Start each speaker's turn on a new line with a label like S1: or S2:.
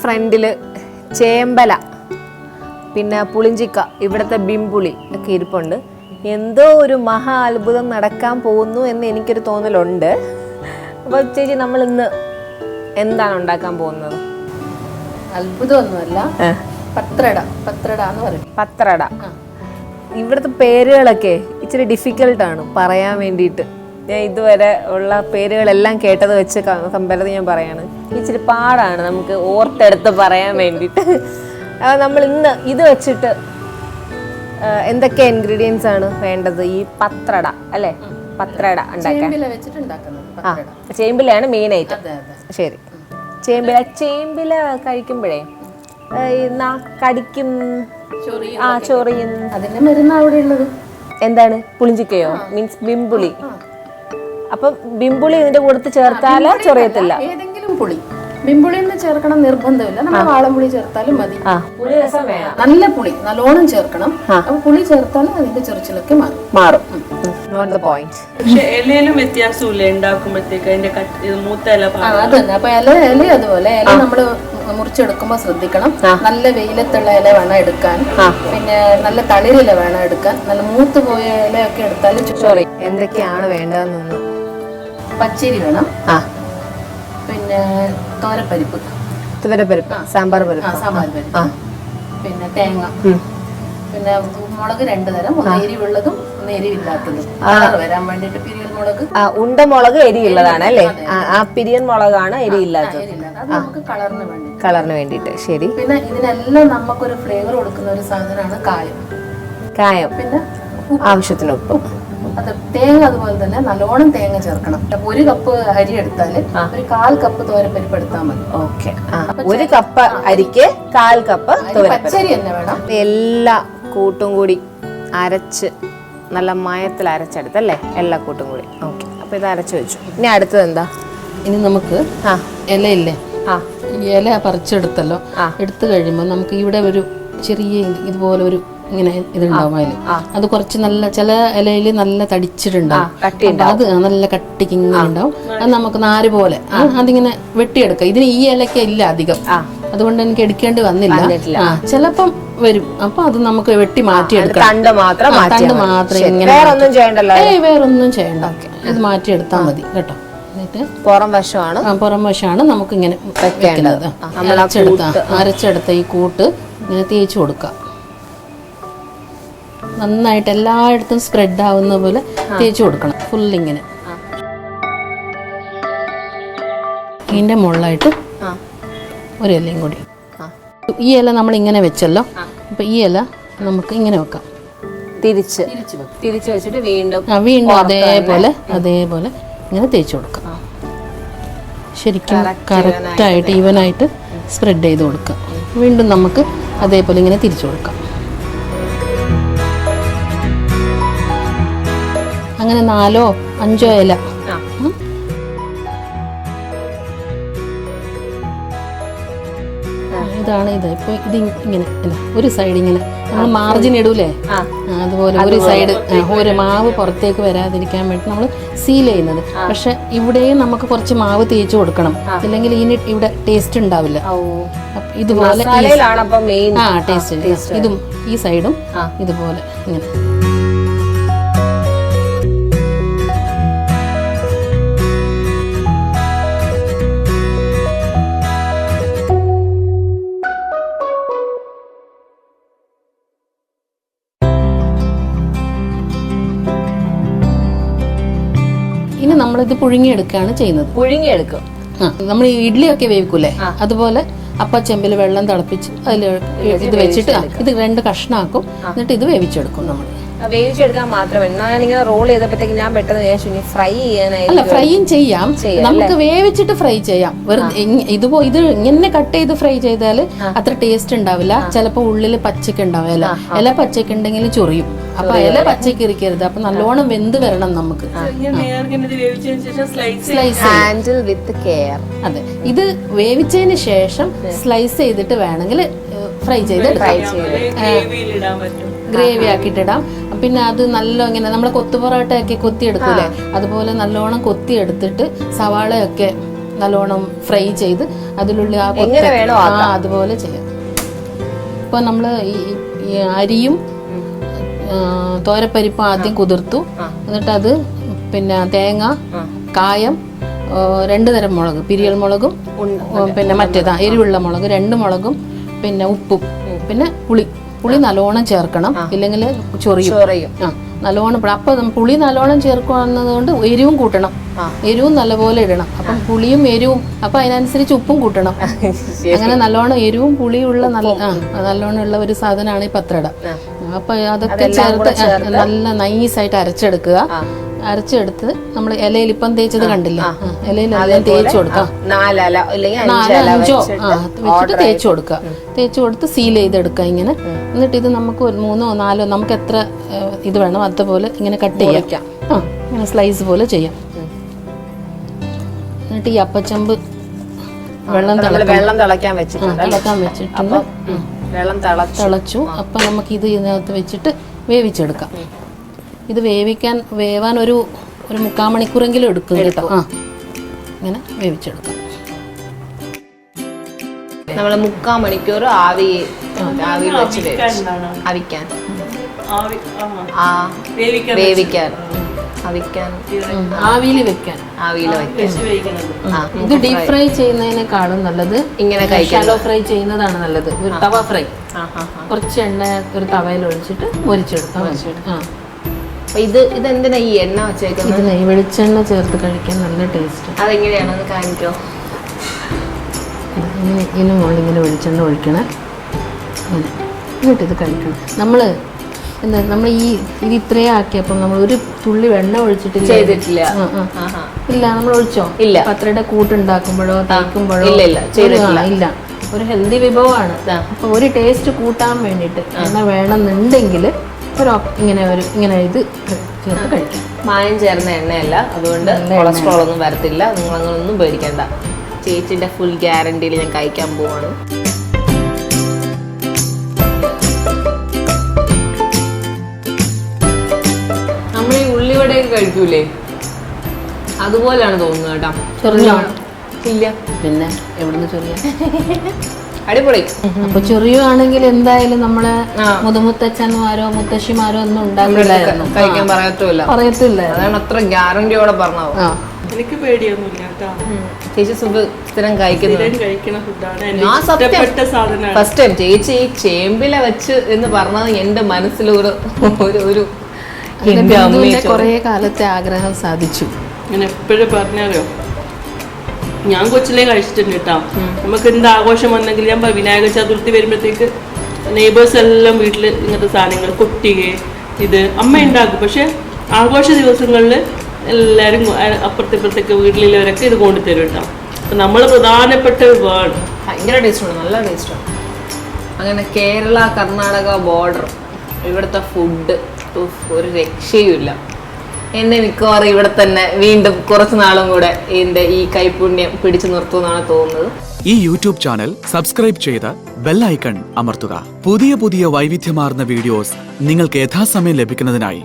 S1: ഫ്രണ്ടിൽ ചേമ്പല, പിന്നെ പുളിഞ്ചിക്ക, ഇവിടുത്തെ ബിംപുളി ഒക്കെ ഇരിപ്പുണ്ട്. എന്തോ ഒരു മഹാ അത്ഭുതം നടക്കാൻ പോകുന്നു എന്ന് എനിക്കൊരു തോന്നലുണ്ട്. അപ്പോൾ ചേച്ചി, നമ്മൾ ഇന്ന് എന്താണ് ഉണ്ടാക്കാൻ പോകുന്നത്?
S2: അത്ഭുതമൊന്നുമല്ല, പത്രട എന്ന് പറയും.
S1: പത്രട. ഇവിടുത്തെ പേരുകളൊക്കെ ഇച്ചിരി ഡിഫിക്കൽട്ടാണ് പറയാൻ വേണ്ടിയിട്ട്. ഞാൻ ഇതുവരെ ഉള്ള പേരുകളെല്ലാം കേട്ടത് വെച്ച് കമ്പയർ ചെയ്ത് ഞാൻ പറയാണ്, ഇച്ചിരി പാടാണ് നമുക്ക് ഓർത്തെടുത്ത് പറയാൻ വേണ്ടിയിട്ട്. നമ്മൾ ഇന്ന് ഇത് വെച്ചിട്ട് എന്തൊക്കെ ഇൻഗ്രീഡിയൻസ് ആണ് വേണ്ടത് ഈ പത്രട അല്ലേ? പത്രട ഉണ്ടാക്കാൻ ചേമ്പിലയാണ് മെയിൻ ഐറ്റം. ശരി. ചേമ്പില കഴിക്കുമ്പോഴേ കടിക്കും, ചൊറിയും.
S2: അതിന്റെ മരുന്ന് അവിടെ ഉള്ളത്
S1: എന്താണ്? പുളിഞ്ചിക്കയോ? മീൻസ് ബിംപുളി. അപ്പൊ ബിംപുളി ഇതിന്റെ കൂടെ ചേർത്താല് ചൊറിയത്തില്ല?
S2: ഏതെങ്കിലും പുളി. ബിംപുളി ചേർക്കണം നിർബന്ധമില്ല, നമ്മൾ വാളംപുളി ചേർത്താലും മതി. നല്ല പുളി നല്ലോണം ചേർക്കണം. അപ്പൊ പുളി ചേർത്താലും അതിന്റെ ചെറിച്ചിലൊക്കെ മാറും.
S3: പക്ഷെ ഇലയിലും വ്യത്യാസമില്ല ഉണ്ടാക്കുമ്പോഴത്തേക്ക് അതിന്റെ മൂത്ത ഇല.
S2: അത് തന്നെ. അപ്പൊ ഇല അതുപോലെ ഇല നമ്മള് മുറിച്ചെടുക്കുമ്പോ ശ്രദ്ധിക്കണം. നല്ല വെയിലത്തുള്ള ഇല വേണം എടുക്കാൻ, പിന്നെ നല്ല തളിരില വേണം എടുക്കാൻ. നല്ല മൂത്ത് പോയ ഇലയൊക്കെ എടുത്താൽ
S1: സോറി. എന്തൊക്കെയാണ് വേണ്ടതെന്ന്?
S2: പച്ചരി വേണം, പിന്നെ തോരപ്പരിപ്പ്,
S1: സാമ്പാർ പരിപ്പ്,
S2: പിന്നെ തേങ്ങ, പിന്നെ മുളക് 2 തരം, ഒന്ന് എരിവുള്ളതും ഒന്ന് എരിവില്ലാത്തതും വരാൻ വേണ്ടിട്ട്. പിരിയൻ മുളക്,
S1: ഉണ്ടമുളക് എരിയുള്ളതാണ് അല്ലേ? ആ പിരിയൻ മുളകാണ് എരിയില്ലാത്തത്.
S2: നമുക്ക്
S1: കളറിന് വേണ്ടിട്ട്. ശരി.
S2: പിന്നെ ഇതിനെല്ലാം നമുക്കൊരു ഫ്ലേവർ കൊടുക്കുന്ന ഒരു സാധനമാണ് കായം. പിന്നെ
S1: ആവശ്യത്തിന് ഉപ്പ്.
S2: അത് തേങ്ങ അതുപോലെ തന്നെ നല്ലോണം തേങ്ങ ചേർക്കണം. 1 കപ്പ് അരി എടുത്താല് ഒരു 1/4 കപ്പ് തോരപ്പരിപ്പ് എടുത്താൽ മതി.
S1: ഓക്കെ. 1 കപ്പ് അരിക്ക് 1/4 കപ്പ്
S2: പച്ചരി തന്നെ വേണം.
S1: എല്ലാ കൂട്ടും കൂടി അരച്ച് നല്ല മയത്തിൽ അരച്ചെടുത്തല്ലേ? എല്ലാ കൂട്ടും കൂടി. ഓക്കെ. അപ്പൊ ഇത് അരച്ചു വെച്ചു. ഇനി അടുത്തത് എന്താ?
S2: ഇനി നമുക്ക് ഇലയില്ലേ, ഇല പറിച്ചെടുത്തല്ലോ. എടുത്തു കഴിയുമ്പോൾ നമുക്ക് ഇവിടെ ഒരു ചെറിയ ഇതുപോലെ ഒരു ഇങ്ങനെ ഇതുണ്ടാവും. അത് കുറച്ച് നല്ല, ചില ഇലയിൽ നല്ല തടിച്ചിട്ടുണ്ടാവും, അത് നല്ല കട്ടിക്ക് ഇങ്ങനെ ഉണ്ടാവും. അത് നമുക്ക് നാര് പോലെ അതിങ്ങനെ വെട്ടിയെടുക്കാം. ഇതിന് ഈ ഇലക്ക ഇല്ല അധികം, അതുകൊണ്ട് എനിക്ക് എടുക്കേണ്ടി വന്നില്ല. ചിലപ്പം വരും. അപ്പൊ അത് നമുക്ക് വെട്ടി മാറ്റിയെടുക്കാം.
S1: തണ്ട് മാത്രം ഇങ്ങനെ, വേറൊന്നും
S2: ചെയ്യണ്ട. ഇത് മാറ്റിയെടുത്താൽ മതി കേട്ടോ. എന്നിട്ട്
S1: പുറം വശമാണ്
S2: നമുക്ക് ഇങ്ങനെ വെക്കുന്നത്. അരച്ചെടുത്ത ഈ കൂട്ട് ഇങ്ങനെ തേച്ച് കൊടുക്കാം. നന്നായിട്ട് എല്ലായിടത്തും സ്പ്രെഡ് ആവുന്ന പോലെ തേച്ച് കൊടുക്കണം. ഫുള്ളിങ്ങനെ. ഇതിൻ്റെ മുകളിലായിട്ട് ഒരു ഇലയും കൂടി. ഈ ഇല നമ്മൾ ഇങ്ങനെ വെച്ചല്ലോ. അപ്പൊ ഈ ഇല നമുക്ക് ഇങ്ങനെ വെക്കാം.
S1: തിരിച്ച് വെച്ചിട്ട് വീണ്ടും
S2: അതേപോലെ ഇങ്ങനെ തേച്ച് കൊടുക്കാം. ശരിക്കും കറക്റ്റായിട്ട് ഈവനായിട്ട് സ്പ്രെഡ് ചെയ്ത് കൊടുക്കാം. വീണ്ടും നമുക്ക് അതേപോലെ ഇങ്ങനെ തിരിച്ചു കൊടുക്കാം. അങ്ങനെ 4 or 5 ഇല. ഇതാണ് ഇത്. ഇപ്പൊ ഇത് ഇങ്ങനെ ഒരു സൈഡ് ഇങ്ങനെ നമ്മൾ മാർജിൻ ഇടൂലേ, അതുപോലെ ഒരു സൈഡ് ഒരു മാവ് പുറത്തേക്ക് വരാതിരിക്കാൻ വേണ്ടി നമ്മൾ സീൽ ചെയ്യുന്നത്. പക്ഷെ ഇവിടെയും നമുക്ക് കുറച്ച് മാവ് തേച്ച് കൊടുക്കണം, ഇല്ലെങ്കിൽ ഇതിന് ഇവിടെ ടേസ്റ്റ് ഉണ്ടാവില്ല. ഇതുപോലെ ടേസ്റ്റ്. ഇതും ഈ സൈഡും ഇതുപോലെ ഇങ്ങനെ. ഇനി നമ്മളിത് പുഴുങ്ങിയെടുക്കുകയാണ് ചെയ്യുന്നത്.
S1: പുഴുങ്ങിയെടുക്കും.
S2: നമ്മൾ ഇഡ്ഡലിയൊക്കെ വേവിക്കൂലേ, അതുപോലെ അപ്പച്ചെമ്പിൽ വെള്ളം തിളപ്പിച്ച് അതിൽ ഇത് വെച്ചിട്ട് ഇത് 2 കഷ്ണാക്കും. എന്നിട്ട് ഇത് വേവിച്ചെടുക്കും. നമ്മൾ
S1: വേവിച്ചെടുക്കാൻ മാത്രമേ. ഞാനിങ്ങനെ റോൾ ചെയ്തപ്പോഴത്തേക്ക് ഞാൻ പെട്ടെന്ന് ഫ്രൈ ചെയ്യാനായി.
S2: അല്ല, ഫ്രൈയും ചെയ്യാം, നമുക്ക് വേവിച്ചിട്ട് ഫ്രൈ ചെയ്യാം. വെറുതെ ഇത് ഇങ്ങനെ കട്ട് ചെയ്ത് ഫ്രൈ ചെയ്താൽ അത്ര ടേസ്റ്റ് ഉണ്ടാവില്ല. ചിലപ്പോൾ ഉള്ളിൽ പച്ചക്ക് ഉണ്ടാവില്ല. ഇല പച്ചക്ക് ഉണ്ടെങ്കിൽ ചൊറിയും. അപ്പൊ ഇല പച്ചക്ക് ഇരിക്കരുത്. അപ്പൊ നല്ലോണം വെന്ത് വരണം നമുക്ക്. അതെ, ഇത് വേവിച്ചതിന് ശേഷം സ്ലൈസ് ചെയ്തിട്ട് വേണമെങ്കിൽ ഫ്രൈ ചെയ്ത് ഗ്രേവി ആക്കിയിട്ടിടാം. പിന്നെ അത് നല്ല ഇങ്ങനെ നമ്മളെ കൊത്തു പൊറോട്ടയൊക്കെ കൊത്തിയെടുക്കൂലേ, അതുപോലെ നല്ലോണം കൊത്തിയെടുത്തിട്ട് സവാളയൊക്കെ നല്ലോണം ഫ്രൈ ചെയ്ത് അതിലുള്ള ആ
S1: എങ്ങനെ വേണോ
S2: അതുപോലെ ചെയ്യാം. ഇപ്പൊ നമ്മള് ഈ അരിയും തോരപ്പരിപ്പും ആദ്യം കുതിർത്തു, എന്നിട്ട് അത് പിന്നെ തേങ്ങ, കായം, 2 തരം മുളക്, പിരിയൽ മുളകും പിന്നെ മറ്റേതാ എരിവുള്ള മുളക്, 2 മുളകും, പിന്നെ ഉപ്പും, പിന്നെ പുളി നല്ലോണം ചേർക്കണം, ഇല്ലെങ്കിൽ ചൊറിയും. നല്ലോണം അപ്പൊ പുളി നല്ലോണം ചേർക്കുന്നത് കൊണ്ട് എരിവും കൂട്ടണം, എരിവും നല്ലപോലെ ഇടണം. അപ്പം പുളിയും എരിവും അപ്പൊ അതിനനുസരിച്ച് ഉപ്പും കൂട്ടണം. അങ്ങനെ നല്ലോണം എരിവും പുളിയുള്ള നല്ലോണം ഉള്ള ഒരു സാധനമാണ് ഈ പത്രട. അപ്പൊ അതൊക്കെ ചേർത്ത് നല്ല നൈസായിട്ട് അരച്ചെടുക്കുക. അരച്ചെടുത്ത് നമ്മൾ ഇലയിൽ ഇപ്പം തേച്ചത് കണ്ടില്ല, ഇലയിൽ എല്ലാം തേച്ച് കൊടുക്കാം. 4 5 വെച്ചിട്ട് തേച്ച് കൊടുക്കുക. തേച്ച് കൊടുത്ത് സീൽ ചെയ്തെടുക്കുക ഇങ്ങനെ. എന്നിട്ട് ഇത് നമുക്ക് 3 4 നമുക്ക് എത്ര ഇത് വേണം അതുപോലെ ഇങ്ങനെ കട്ട് ചെയ്യാം. ഇങ്ങനെ സ്ലൈസ് പോലെ ചെയ്യാം. എന്നിട്ട് ഈ അപ്പച്ചമ്പ് വെള്ളം തിളക്കാൻ വെച്ചിട്ടുണ്ട്. തിളച്ചു. അപ്പൊ നമുക്ക് ഇത് ഇതിനകത്ത് വെച്ചിട്ട് വേവിച്ചെടുക്കാം. ഇത് വേവാൻ ഒരു 3/4 മണിക്കൂറെങ്കിലും എടുക്കും കേട്ടോ. ഇങ്ങനെ വേവിച്ചെടുക്കാം.
S1: നമ്മൾ 3/4 മണിക്കൂർ ആവിയിൽ വെച്ച് വേവിക്കാൻ
S2: ആവിയിൽ വെക്കാൻ. ഇത് ഡീപ് ഫ്രൈ ചെയ്യുന്നതിനേക്കാളും നല്ലത് ഇങ്ങനെ ഷാലോ ഫ്രൈ ചെയ്യുന്നതാണ് നല്ലത്. ഒരു തവ ഫ്രൈ കുറച്ച് എണ്ണ ഒരു തവയിൽ ഒഴിച്ചിട്ട് മൊരിച്ചെടുക്കാം.
S1: ഇതെന്തിനാ ഈ എണ്ണ വെച്ചേക്കുന്നത്?
S2: ഈ വെളിച്ചെണ്ണ ചേർത്ത് കഴിക്കാൻ നല്ല ടേസ്റ്റ്.
S1: അതെങ്ങനെയാണെന്ന് കാണിക്കോ?
S2: ഇതിന് മുകളിൽ ഇങ്ങനെ വെളിച്ചെണ്ണ ഒഴിക്കണം. എന്നിട്ട് ഇത് കഴിക്കണം. നമ്മൾ ഇത് ഇത്രയും ആക്കിയപ്പോൾ നമ്മൾ ഒരു തുള്ളി വെണ്ണ ഒഴിച്ചിട്ടില്ല. ഇല്ല, നമ്മൾ ഒഴിച്ചോ? ഇല്ല. പത്രയുടെ കൂട്ടുണ്ടാക്കുമ്പോഴോ തേക്കുമ്പോഴോ ഇല്ല. ഒരു ഹെൽത്തി വിഭവമാണ്. അപ്പൊ ഒരു ടേസ്റ്റ് കൂട്ടാൻ വേണ്ടിയിട്ട് എണ്ണ വേണമെന്നുണ്ടെങ്കിൽ ഇങ്ങനെ ഇത് ചേർത്ത് കഴിക്കാം.
S1: മായം ചേർന്ന എണ്ണയല്ല, അതുകൊണ്ട് കൊളസ്ട്രോൾ ഒന്നും വരത്തില്ല. നിങ്ങൾ അങ്ങനൊന്നും പേടിക്കണ്ട. ചേച്ചിന്റെ ഫുൾ ഗ്യാരണ്ടിയിൽ ഞാൻ കഴിക്കാൻ പോവാണ്. നമ്മൾ ഈ ഉള്ളിവടയൊക്കെ കഴിക്കൂലേ, അതുപോലെയാണ് തോന്നുന്നത് കേട്ടോ. ഇല്ല, പിന്നെ എവിടുന്ന് ചെറിയ അടിപൊളി.
S2: അപ്പൊ ചെറിയാണെങ്കിൽ എന്തായാലും നമ്മളെ മുതുമുത്തച്ഛന്മാരോ മുത്തശ്ശിമാരോ ഒന്നും ഉണ്ടാക്കില്ലായിരുന്നു,
S1: കഴിക്കാൻ പറയത്തില്ല. അതാണ് അത്ര ഗ്യാരണ്ടിയോടെ പറഞ്ഞത്.
S3: എനിക്ക് പേടിയൊന്നുമില്ല കേട്ടോ.
S1: ചേച്ചി സ്ഥിരം കഴിക്കുന്ന
S3: സാധനമാണ്.
S1: ഫസ്റ്റ് ടൈം ചേച്ചി ഈ ചേമ്പില വെച്ച് എന്ന് പറഞ്ഞത് എന്റെ മനസ്സിലൊരു
S2: കുറെ കാലത്തെ ആഗ്രഹം സാധിച്ചു.
S3: ഞാൻ എപ്പോഴും പറഞ്ഞാലോ, ഞാൻ കൊച്ചിലേ കഴിച്ചിട്ടുണ്ട് കേട്ടോ. നമുക്ക് എന്ത് ആഘോഷം വന്നെങ്കിൽ ഞാൻ വിനായക ചതുർത്ഥി വരുമ്പോഴത്തേക്ക് നെയ്ബേഴ്സ് എല്ലാം വീട്ടിൽ ഇങ്ങനത്തെ സാധനങ്ങൾ കൊട്ടിക ഇത് അമ്മ ഉണ്ടാക്കും. പക്ഷെ ആഘോഷ ദിവസങ്ങളിൽ എല്ലാവരും അപ്പുറത്തേക്ക് വീട്ടിലുള്ളവരൊക്കെ ഇത് കൊണ്ടുതരും കേട്ടോ. അപ്പം നമ്മൾ പ്രധാനപ്പെട്ട വിഭവമാണ്.
S1: ഭയങ്കര ടേസ്റ്റാണ്, നല്ല ടേസ്റ്റാണ്. അങ്ങനെ കേരള കർണാടക ബോർഡർ ഇവിടുത്തെ ഫുഡ് ഒരു രക്ഷയുമില്ല. എന്നെ മിക്കവാറും ഇവിടെ തന്നെ വീണ്ടും കുറച്ച് നാളും കൂടെ എൻ്റെ ഈ കൈപുണ്യം പിടിച്ചു നിർത്തുമെന്നാണ് തോന്നുന്നത്.
S4: ഈ യൂട്യൂബ് ചാനൽ സബ്സ്ക്രൈബ് ചെയ്ത് ബെൽ ഐക്കൺ അമർത്തുക. പുതിയ വൈവിധ്യമാർന്ന വീഡിയോസ് നിങ്ങൾക്ക് യഥാസമയം ലഭിക്കുന്നതിനായി